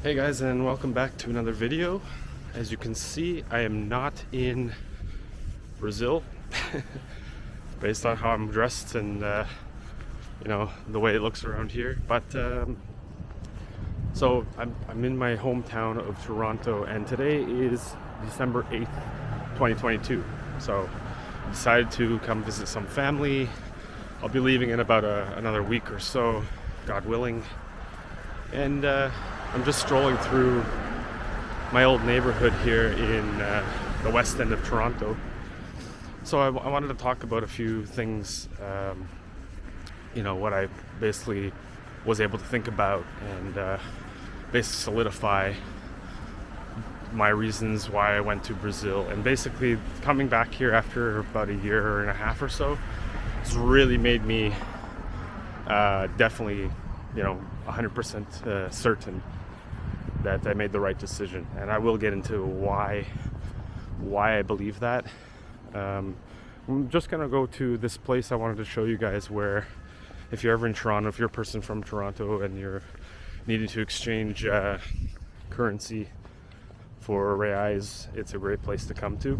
Hey guys, and welcome back to another video. As you can see, I am not in Brazil based on how I'm dressed and the way it looks around here, but so I'm in my hometown of Toronto, and today is December 8th 2022. So I decided to come visit some family. I'll be leaving in about another week or so, God willing, and I'm just strolling through my old neighborhood here in the west end of Toronto. So I wanted to talk about a few things, what I basically was able to think about and basically solidify my reasons why I went to Brazil. And basically coming back here after about a year and a half or so has really made me definitely 100% certain that I made the right decision, and I will get into why I believe that. I'm just gonna go to this place I wanted to show you guys, where if you're ever in Toronto, if you're a person from Toronto and you're needing to exchange currency for reais, it's a great place to come to.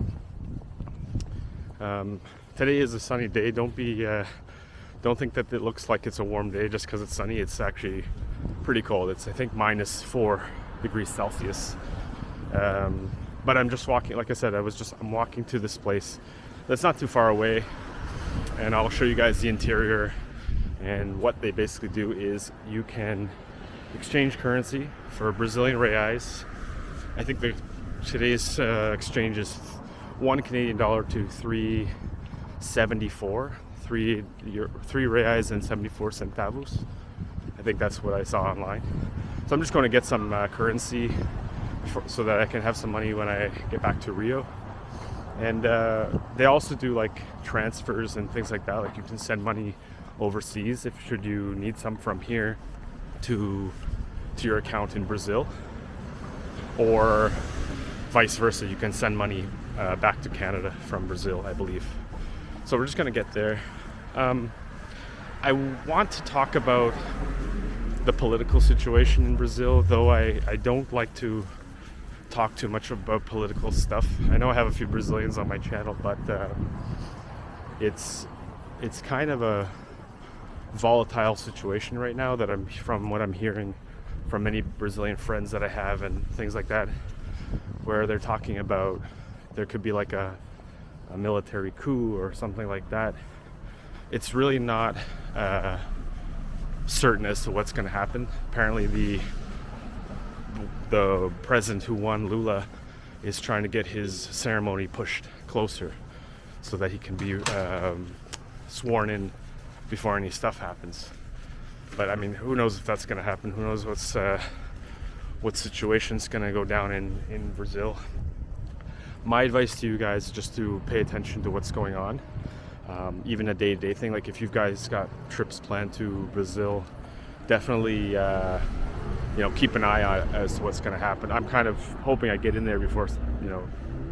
Today is a sunny day. Don't think that it looks like it's a warm day just because it's sunny. It's actually pretty cold. It's, I think, -4 degrees Celsius. But I'm just walking, like I said, I'm walking to this place that's not too far away, and I'll show you guys the interior. And what they basically do is you can exchange currency for Brazilian reais. I think today's exchange is $1 Canadian to 3.74, three reais and 74 centavos. I think that's what I saw online. So I'm just going to get some currency so that I can have some money when I get back to Rio. And they also do like transfers and things like that. Like you can send money overseas should you need some from here to your account in Brazil, or vice versa. You can send money back to Canada from Brazil, I believe. So we're just going to get there. I want to talk about the political situation in Brazil, though I don't like to talk too much about political stuff. I know I have a few Brazilians on my channel, but it's kind of a volatile situation right now that from what I'm hearing from many Brazilian friends that I have and things like that, where they're talking about there could be like a military coup or something like that. It's really not certain as to what's going to happen. Apparently the president who won, Lula, is trying to get his ceremony pushed closer so that he can be sworn in before any stuff happens. But I mean, who knows if that's going to happen? Who knows what situation's going to go down in Brazil? My advice to you guys is just to pay attention to what's going on. Even a day-to-day thing, like if you guys got trips planned to Brazil, definitely keep an eye on as to what's going to happen. I'm kind of hoping I get in there before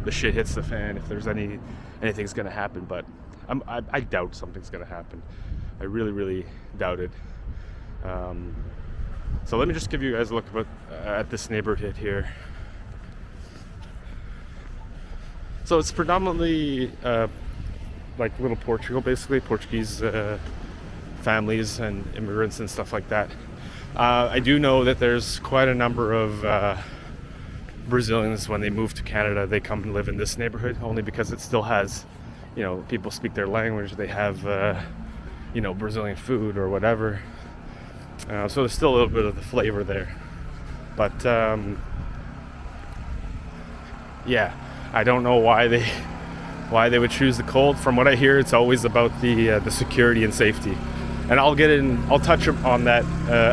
the shit hits the fan, if there's anything's going to happen, but I doubt something's going to happen. I really doubt it. So let me just give you guys a look at this neighborhood here. So it's predominantly like little Portugal, basically Portuguese families and immigrants and stuff like that. I do know that there's quite a number of Brazilians, when they move to Canada, they come and live in this neighborhood, only because it still has, people speak their language, they have Brazilian food or whatever. So there's still a little bit of the flavor there. But yeah, I don't know why they would choose the cold. From what I hear, it's always about the security and safety. And I'll touch on that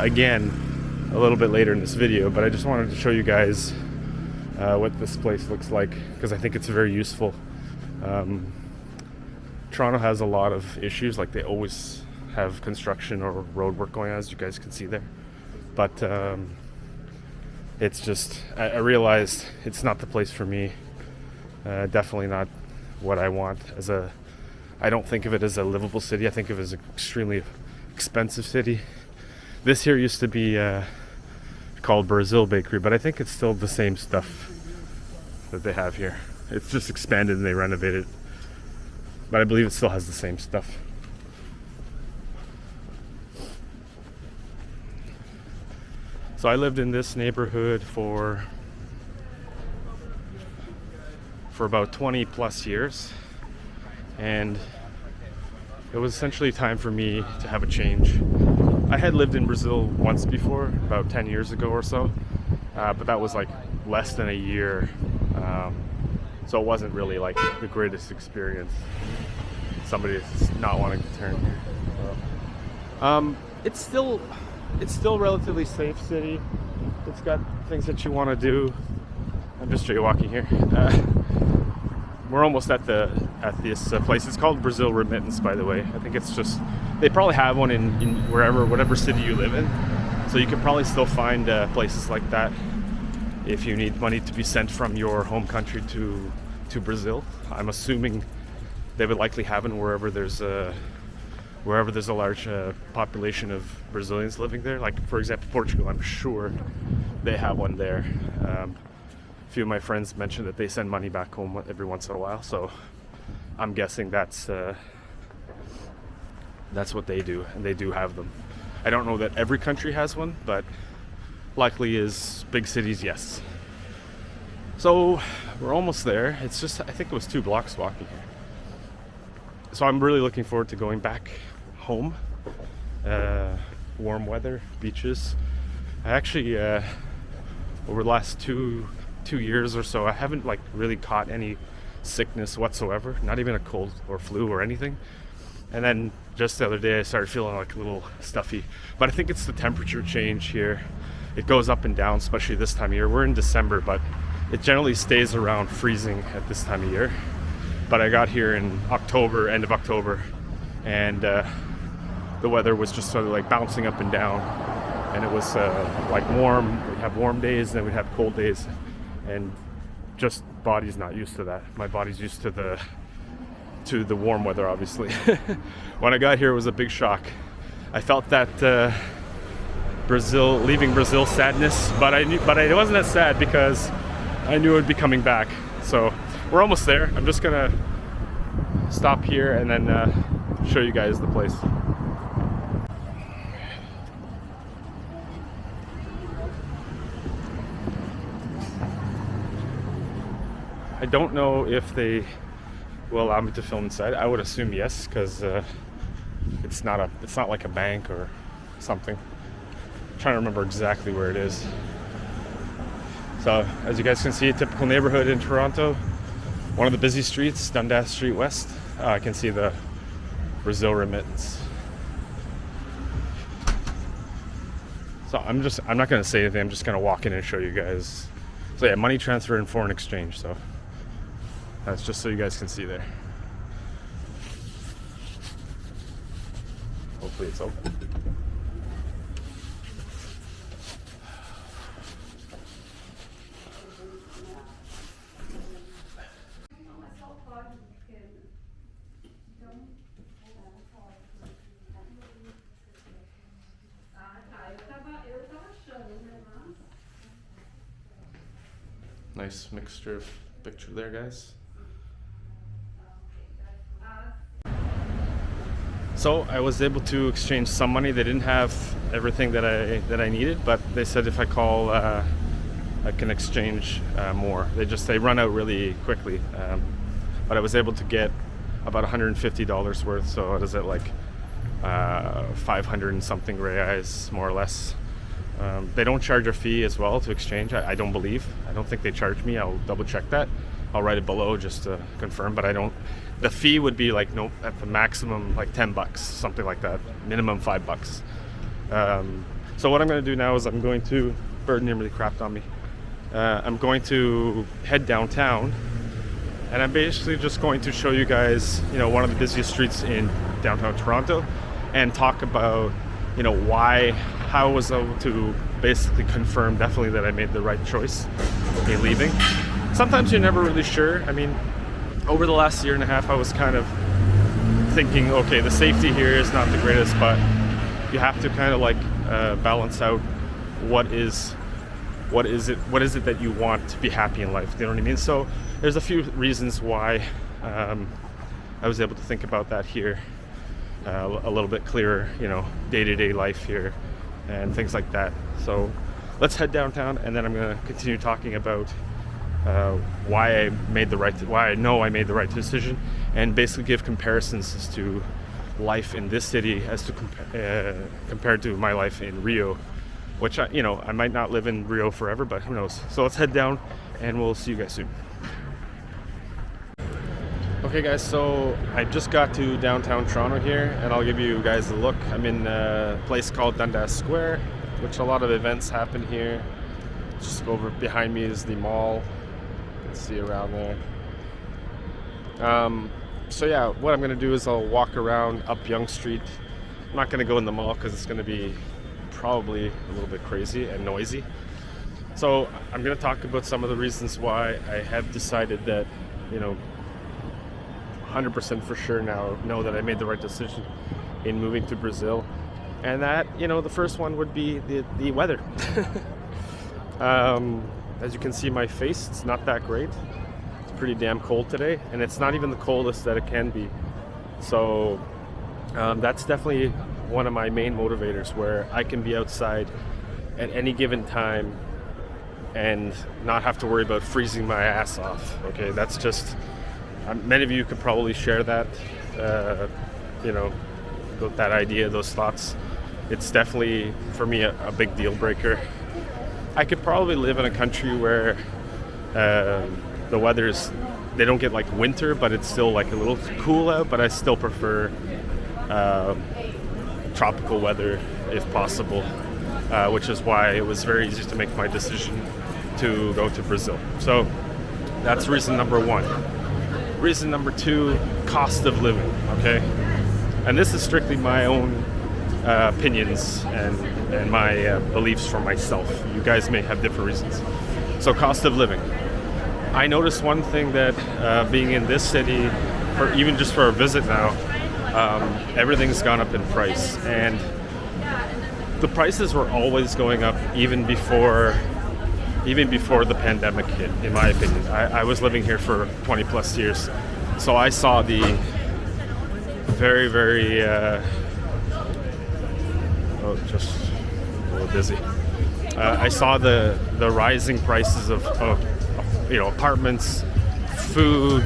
again a little bit later in this video, but I just wanted to show you guys what this place looks like, because I think it's very useful. Toronto has a lot of issues, like they always have construction or road work going on, as you guys can see there. But it's just, I realized it's not the place for me. Definitely not what I want. I don't think of it as a livable city. I think of it as an extremely expensive city. This here used to be called Brazil Bakery, but I think it's still the same stuff that they have here. It's just expanded and they renovated, but I believe it still has the same stuff. So I lived in this neighborhood for about 20 plus years, and it was essentially time for me to have a change. I had lived in Brazil once before, about 10 years ago or so, but that was like less than a year, so it wasn't really like the greatest experience. Somebody is not wanting to turn here. So, it's still relatively safe city. It's got things that you want to do. I'm just jaywalking here. We're almost at this place. It's called Brazil Remittance, by the way. I think it's just, they probably have one in whatever city you live in. So you can probably still find places like that if you need money to be sent from your home country to Brazil. I'm assuming they would likely have it wherever there's a large population of Brazilians living there. Like, for example, Portugal, I'm sure they have one there. A few of my friends mentioned that they send money back home every once in a while, so I'm guessing that's what they do, and they do have them. I don't know that every country has one, but likely is big cities, yes. So we're almost there. It's just, I think it was 2 blocks walking here. So I'm really looking forward to going back home. Warm weather, beaches. I actually, over the last two years or so, I haven't like really caught any sickness whatsoever, not even a cold or flu or anything. And then just the other day I started feeling like a little stuffy, but I think it's the temperature change here. It goes up and down, especially this time of year. We're in December, but it generally stays around freezing at this time of year. But I got here in October, end of October, and the weather was just sort of like bouncing up and down, and it was like warm. We'd have warm days, then we'd have cold days, and just body's not used to that. My body's used to the warm weather, obviously. When I got here, it was a big shock. I felt that leaving Brazil sadness, but I wasn't as sad because I knew it would be coming back. So we're almost there. I'm just gonna stop here and then show you guys the place. I don't know if they will allow me to film inside. I would assume yes, because it's not like a bank or something. I'm trying to remember exactly where it is. So as you guys can see, a typical neighborhood in Toronto. One of the busy streets, Dundas Street West. I can see the Brazil Remittance. So I'm not going to say anything. I'm just going to walk in and show you guys. So yeah, money transfer and foreign exchange. So that's just so you guys can see there. Hopefully it's open. Nice mixture of picture there, guys. So I was able to exchange some money. They didn't have everything that I needed, but they said if I call, I can exchange more. They run out really quickly. But I was able to get about $150 worth. So it is at like 500 and something reais, more or less. They don't charge a fee as well to exchange. I don't believe. I don't think they charge me. I'll double check that. I'll write it below just to confirm, but I don't. The fee would be like at the maximum like $10, something like that. Minimum $5. So what I'm going to do now is I'm going to. Bird nearly crapped on me. I'm going to head downtown, and I'm basically just going to show you guys, one of the busiest streets in downtown Toronto, and talk about, how I was able to basically confirm definitely that I made the right choice in leaving. Sometimes you're never really sure. I mean, over the last year and a half, I was kind of thinking, okay, the safety here is not the greatest, but you have to kind of like balance out what is what is it that you want to be happy in life? You know what I mean? So there's a few reasons why I was able to think about that here a little bit clearer, day-to-day life here and things like that. So let's head downtown, and then I'm going to continue talking about why I know I made the right decision, and basically give comparisons as to life in this city as to compared to my life in Rio, which I might not live in Rio forever, but who knows. So let's head down, and we'll see you guys soon. Okay guys, so I just got to downtown Toronto here, and I'll give you guys a look. I'm in a place called Dundas Square, which a lot of events happen here. Just over behind me is the mall. You can see around there. So yeah, what I'm gonna do is I'll walk around up Yonge Street. I'm not gonna go in the mall because it's gonna be probably a little bit crazy and noisy. So I'm gonna talk about some of the reasons why I have decided that, 100% for sure now know that I made the right decision in moving to Brazil. And that, the first one would be the weather. As you can see my face, it's not that great. It's pretty damn cold today, and it's not even the coldest that it can be. So that's definitely one of my main motivators, where I can be outside at any given time and not have to worry about freezing my ass off. Okay, that's just, many of you could probably share that, that idea, those thoughts. It's definitely, for me, a big deal breaker. I could probably live in a country where the weather's, they don't get like winter, but it's still like a little cool out, but I still prefer tropical weather if possible, which is why it was very easy to make my decision to go to Brazil. So that's reason number one. Reason number two, cost of living, okay? And this is strictly my own opinions and my beliefs for myself. You guys may have different reasons. So cost of living. I noticed one thing that being in this city, even just for a visit now, everything's gone up in price. And the prices were always going up even before the pandemic hit, in my opinion. I was living here for 20 plus years, so I saw the very, very, just a little busy. I saw the rising prices of apartments, food,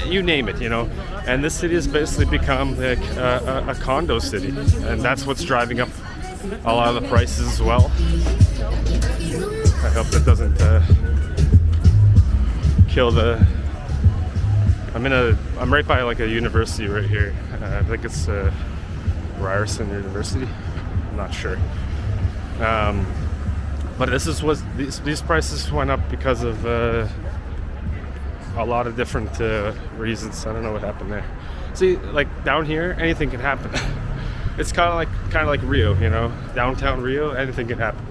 you name it, and this city has basically become like a condo city, and that's what's driving up a lot of the prices as well. I hope that doesn't kill the. I'm right by like a university right here. I think it's Ryerson University. I'm not sure. But these prices went up because of a lot of different reasons. I don't know what happened there. See, like down here, anything can happen. It's kind of like Rio, downtown Rio, anything can happen.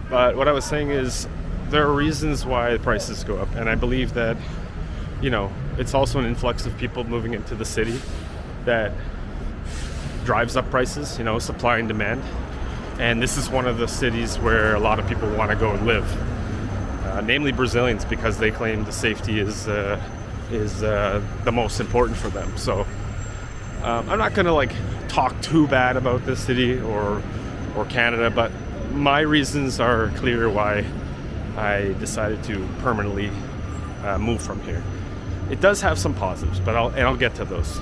But what I was saying is there are reasons why the prices go up, and I believe that it's also an influx of people moving into the city that drives up prices, supply and demand. And this is one of the cities where a lot of people want to go and live, namely Brazilians, because they claim the safety is the most important for them. So I'm not going to talk too bad about this city or Canada, but my reasons are clear why I decided to permanently move from here. It does have some positives, but I'll get to those.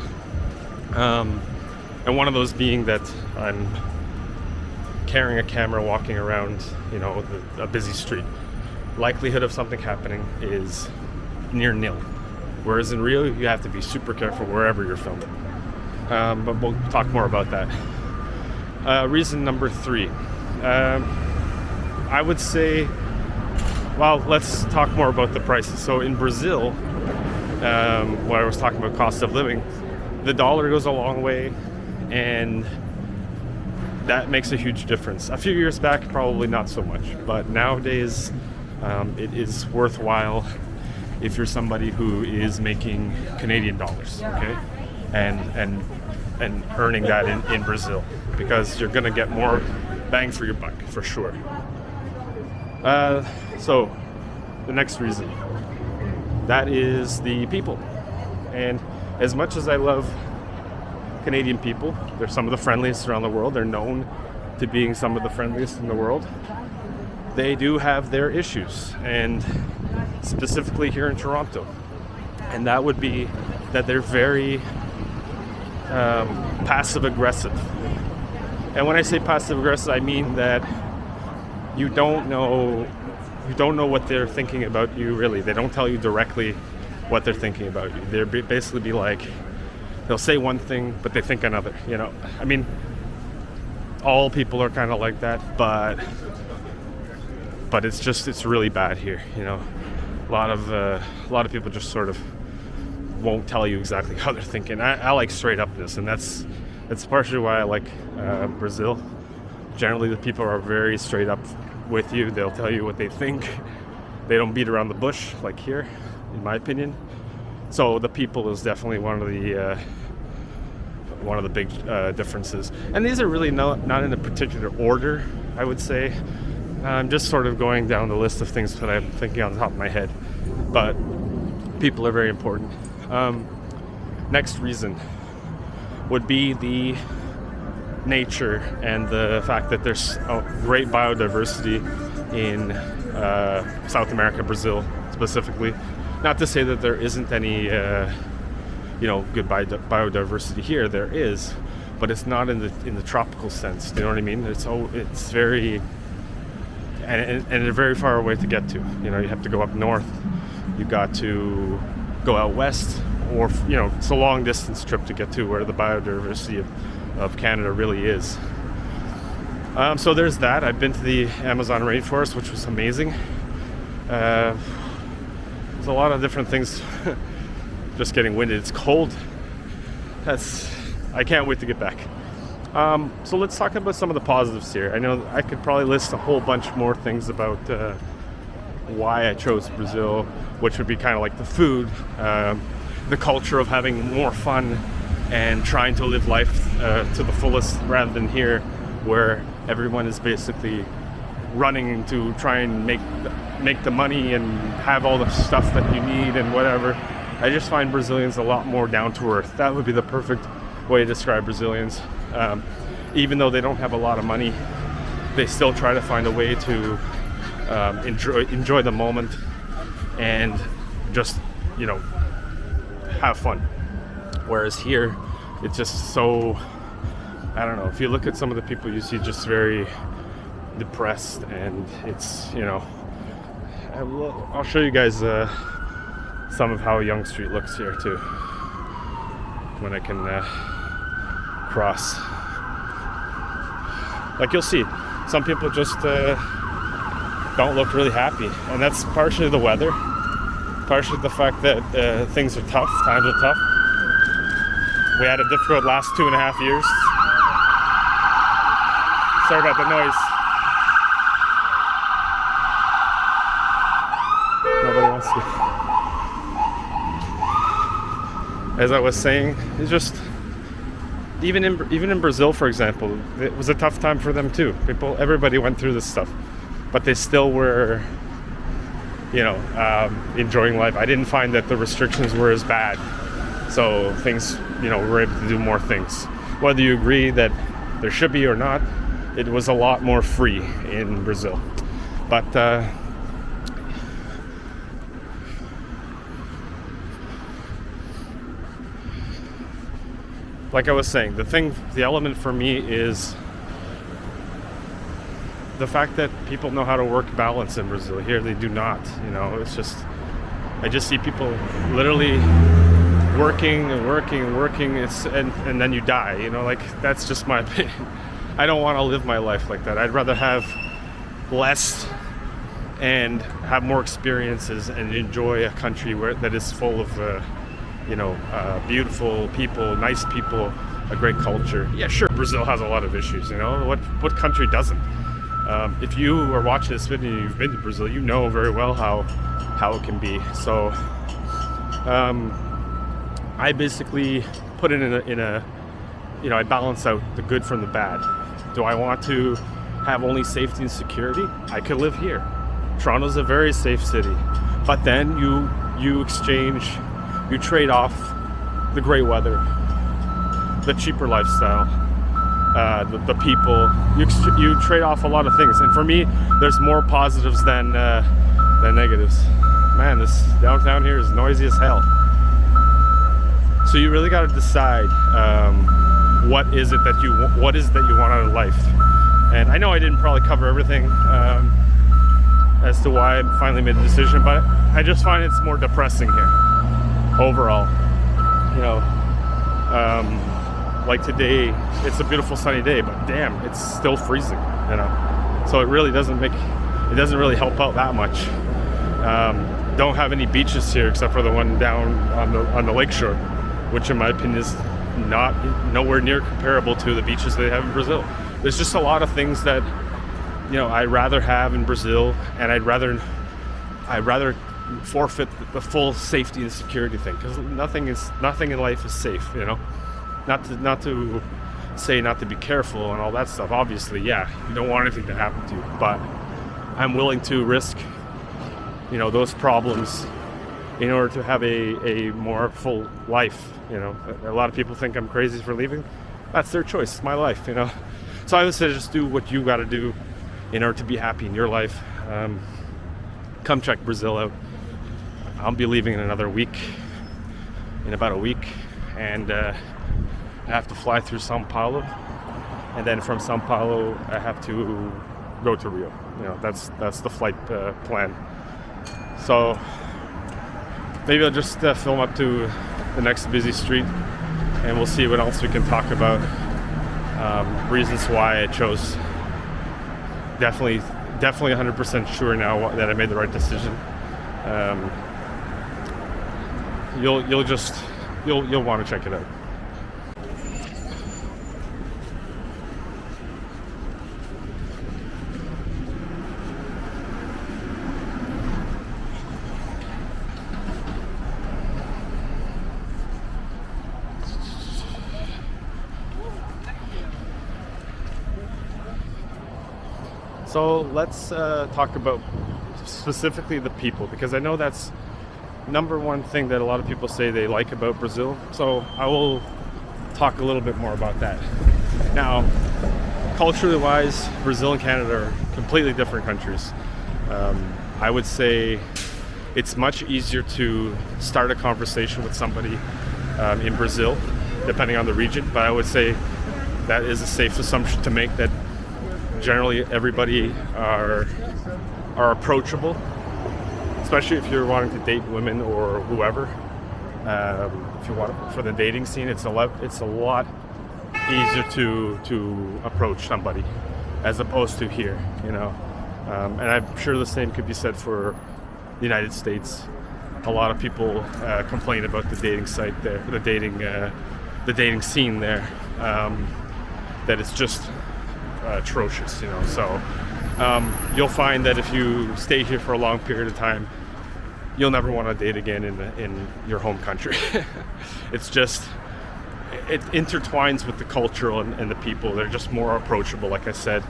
And one of those being that I'm carrying a camera, walking around, a busy street. Likelihood of something happening is near nil. Whereas in Rio, you have to be super careful wherever you're filming. But we'll talk more about that. Reason number three. I would say, well, let's talk more about the prices. So in Brazil, where I was talking about cost of living, the dollar goes a long way, and that makes a huge difference. A few years back, probably not so much, but nowadays it is worthwhile if you're somebody who is making Canadian dollars, okay, and earning that in Brazil, because you're going to get more bang for your buck for sure. So the next reason, that is the people. And as much as I love Canadian people, they're some of the friendliest around the world. They're known to being some of the friendliest in the world. They do have their issues, and specifically here in Toronto. And that would be that they're very passive aggressive. And when I say passive aggressive, I mean that you don't know what they're thinking about you, really. They don't tell you directly what they're thinking about you. They're basically be like, they'll say one thing, but they think another, you know. I mean, all people are kind of like that, but it's really bad here, you know. A lot of people just sort of won't tell you exactly how they're thinking. I like straight upness, and that's partially why I like Brazil. Generally, the people are very straight up with you. They'll tell you what they think. They don't beat around the bush like here, in my opinion. So the people is definitely one of the big differences. And these are really not in a particular order, I would say. I'm just sort of going down the list of things that I'm thinking on the top of my head. But people are very important. Next reason would be the nature and the fact that there's a great biodiversity in South America, Brazil specifically. Not to say that there isn't any good biodiversity here. There is, but it's not in the tropical sense. You know what I mean? It's very and they're very far away to get to. You know, you have to go up north. You got to go out west, or it's a long distance trip to get to where the biodiversity of Canada really is. So there's that. I've been to the Amazon rainforest, which was amazing. There's a lot of different things. Just getting winded. It's cold. I can't wait to get back. So let's talk about some of the positives here. I know I could probably list a whole bunch more things about why I chose Brazil, which would be kind of like the food, the culture of having more fun and trying to live life to the fullest, rather than here where everyone is basically running to try and make the money and have all the stuff that you need and whatever. I just find Brazilians a lot more down to earth. That would be the perfect way to describe Brazilians. Even though they don't have a lot of money, they still try to find a way to enjoy the moment and just have fun. Whereas here, it's just so, I don't know, if you look at some of the people you see, just very depressed, and it's, I'll show you guys some of how Yonge Street looks here too, when I can cross. Like, you'll see, some people just don't look really happy, and that's partially the weather, partially the fact that things are tough, times are tough. We had a difficult last 2.5 years. Sorry about the noise. Nobody wants to. As I was saying, it's just even in Brazil, for example, it was a tough time for them too. Everybody went through this stuff, but they still were, enjoying life. I didn't find that the restrictions were as bad, so things, we were able to do more things. Whether you agree that there should be or not, it was a lot more free in Brazil. But like I was saying, the element for me is the fact that people know how to work balance in Brazil. Here they do not. It's just, I just see people literally working and working and working, and then you die. That's just my opinion. I don't want to live my life like that. I'd rather have less and have more experiences and enjoy a country that is full of beautiful people, nice people, a great culture. Yeah, sure, Brazil has a lot of issues. What country doesn't? If you are watching this video and you've been to Brazil, you know very well how it can be. So I basically put it in a I balance out the good from the bad. Do I want to have only safety and security? I could live here. Toronto's a very safe city, but then you trade off the great weather, the cheaper lifestyle, the people. You trade off a lot of things, and for me, there's more positives than negatives. Man, this downtown here is noisy as hell. So you really got to decide what is it that you want out of life. And I know I didn't probably cover everything as to why I finally made the decision, but I just find it's more depressing here overall. You know, like today, it's a beautiful sunny day, but damn, it's still freezing. You know, so it really doesn't really help out that much. Don't have any beaches here except for the one down on the lakeshore, which in my opinion is nowhere near comparable to the beaches they have in Brazil. There's just a lot of things that, you know, I'd rather have in Brazil, and I'd rather forfeit the full safety and security thing, because nothing in life is safe. You know, not to say not to be careful and all that stuff. Obviously, yeah, you don't want anything to happen to you, but I'm willing to risk, you know, those problems in order to have a more full life. You know, a lot of people think I'm crazy for leaving. That's their choice. It's my life, you know. So I would say just do what you got to do in order to be happy in your life. Come check Brazil out. I'll be leaving in about a week, and I have to fly through Sao Paulo, and then from Sao Paulo I have to go to Rio. You know, that's the flight plan. So maybe I'll just film up to the next busy street, and we'll see what else we can talk about. Reasons why I chose. Definitely 100% sure now that I made the right decision. You'll want to check it out. So let's talk about specifically the people, because I know that's number one thing that a lot of people say they like about Brazil. So I will talk a little bit more about that. Now, culturally wise, Brazil and Canada are completely different countries. I would say it's much easier to start a conversation with somebody in Brazil, depending on the region, but I would say that is a safe assumption to make, that generally everybody are approachable, especially if you're wanting to date women or whoever. If you want for the dating scene, it's a lot easier to approach somebody as opposed to here, you know. And I'm sure the same could be said for the United States. A lot of people complain about the dating site there, the dating scene there, that it's just atrocious, you know. So you'll find that if you stay here for a long period of time, you'll never want to date again in your home country. It's just, it intertwines with the culture and the people. They're just more approachable, like I said.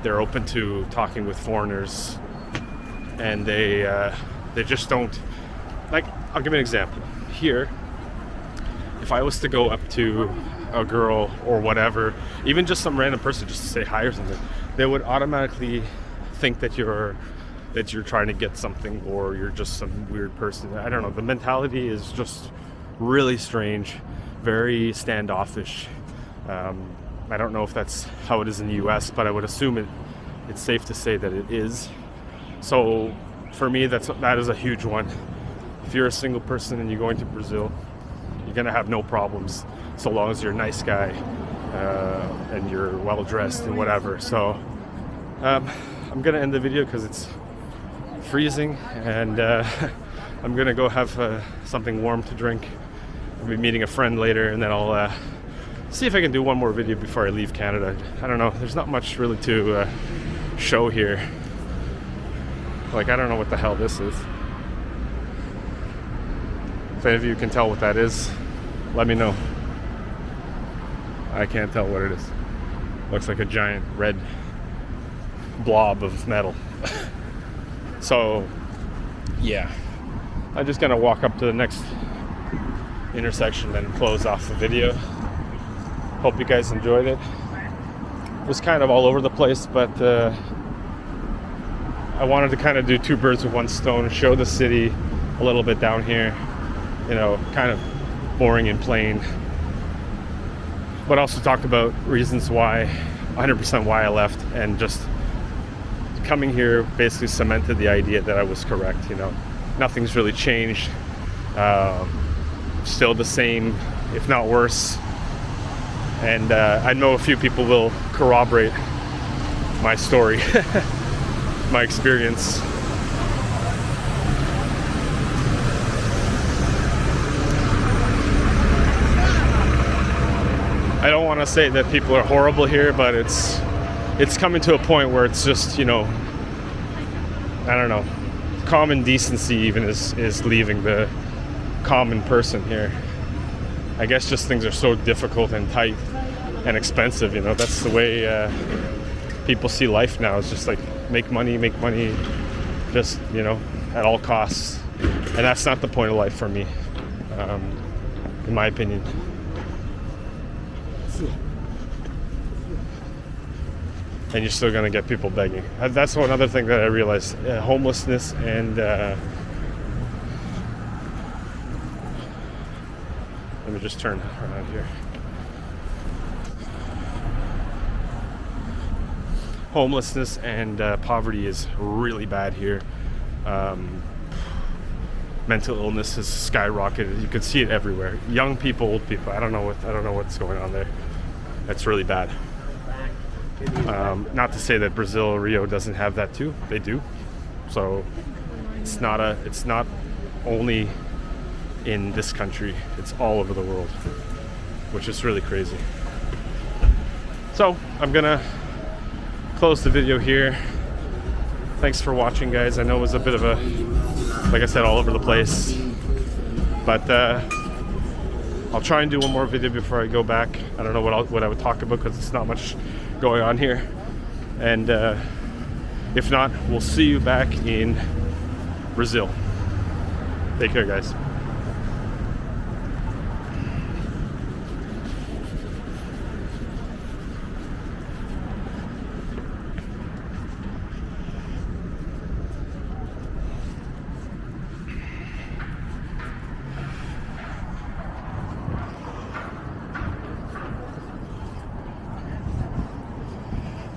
They're open to talking with foreigners, and they just don't, like, I'll give you an example. Here, if I was to go up to a girl or whatever, even just some random person, just to say hi or something, they would automatically think that you're trying to get something, or you're just some weird person. I don't know. The mentality is just really strange, very standoffish. I don't know if that's how it is in the US, but I would assume it's safe to say that it is. So for me, that is a huge one. If you're a single person and you're going to Brazil, you're gonna have no problems so long as you're a nice guy and you're well dressed and whatever. So I'm gonna end the video because it's freezing, and I'm gonna go have something warm to drink. I'll be meeting a friend later, and then I'll see if I can do one more video before I leave Canada. I don't know, there's not much really to show here. Like, I don't know what the hell this is. If any of you can tell what that is, let me know. I can't tell what it is. Looks like a giant red blob of metal. So yeah, I'm just gonna walk up to the next intersection and close off the video. Hope you guys enjoyed it. It was kind of all over the place, but I wanted to kind of do two birds with one stone, show the city a little bit down here, you know, kind of boring and plain, but also talked about reasons why, 100% why I left, and just coming here basically cemented the idea that I was correct. You know, nothing's really changed, still the same, if not worse. And I know a few people will corroborate my story, my experience. I don't want to say that people are horrible here, but it's coming to a point where it's just, you know, I don't know, common decency even is leaving the common person here. I guess just things are so difficult and tight and expensive, you know. That's the way people see life now. It's just like make money, just, you know, at all costs. And that's not the point of life for me, in my opinion. And you're still gonna get people begging. That's one other thing that I realized. Homelessness and let me just turn around here. Homelessness and poverty is really bad here. Mental illness has skyrocketed. You can see it everywhere. Young people, old people. I don't know what's going on there. That's really bad. Not to say that Brazil, Rio doesn't have that too. They do. So it's not only in this country. It's all over the world, which is really crazy. So I'm gonna close the video here. Thanks for watching, guys. I know it was a bit of a, like I said, all over the place, but I'll try and do one more video before I go back. I don't know what I would talk about because it's not much going on here. And if not, we'll see you back in Brazil. Take care, guys.